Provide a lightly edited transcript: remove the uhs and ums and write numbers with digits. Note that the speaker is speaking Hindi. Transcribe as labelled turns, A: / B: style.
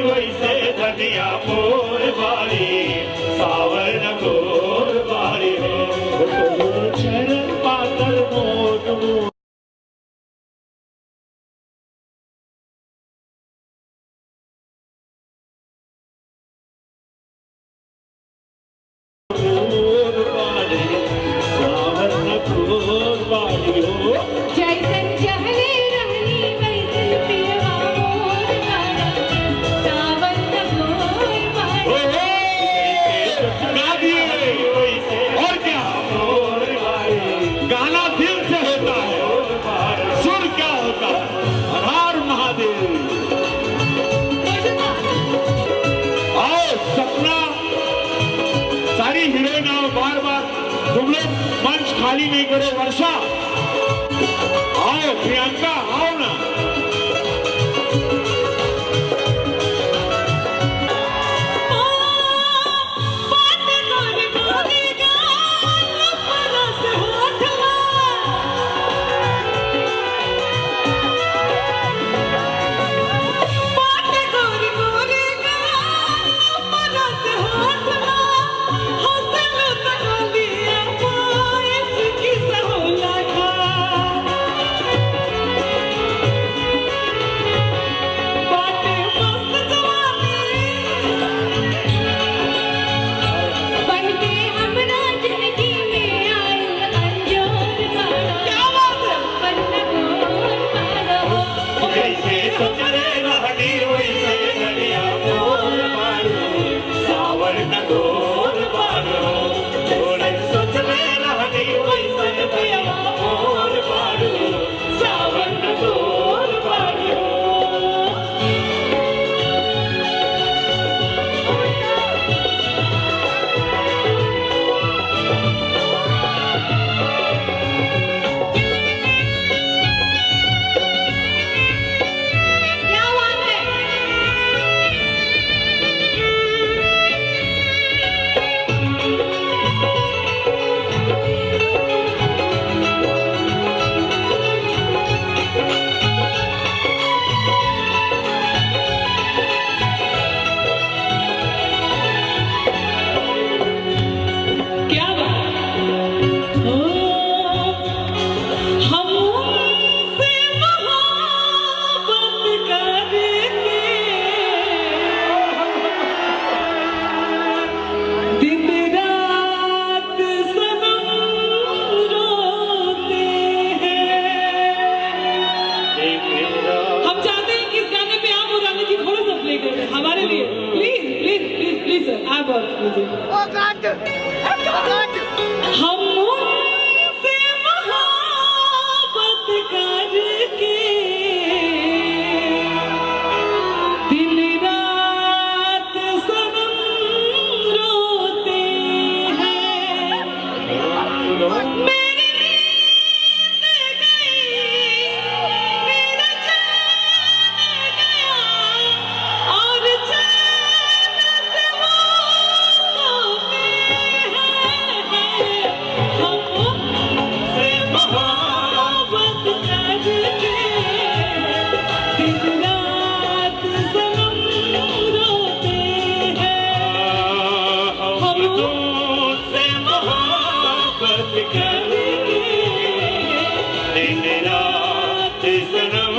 A: वैसे धनिया मोर बारी सावर न गोर बारी हो चरण पातर मोट मोर बारी सावर न गोर बारी हो
B: जैसन जहले रहनी वैसे पियवा मोर बाड़ा सावन न गोर बाड़ा
A: गा दिए और क्या मोर बारी गाना दिल से होता है सुर क्या होता है हर हर महादेव आओ सपना सारी हीरोइन आओ बार बार तुम लोग मंच खाली नहीं करो वर्षा आओ प्रियंका आओ ना
B: हम उनसे मोहब्बत करके दिन रात सनम रोते हैं मेरी नींद गई मेरा चैन गया और चैन से वो सोते
A: दिन रात सनम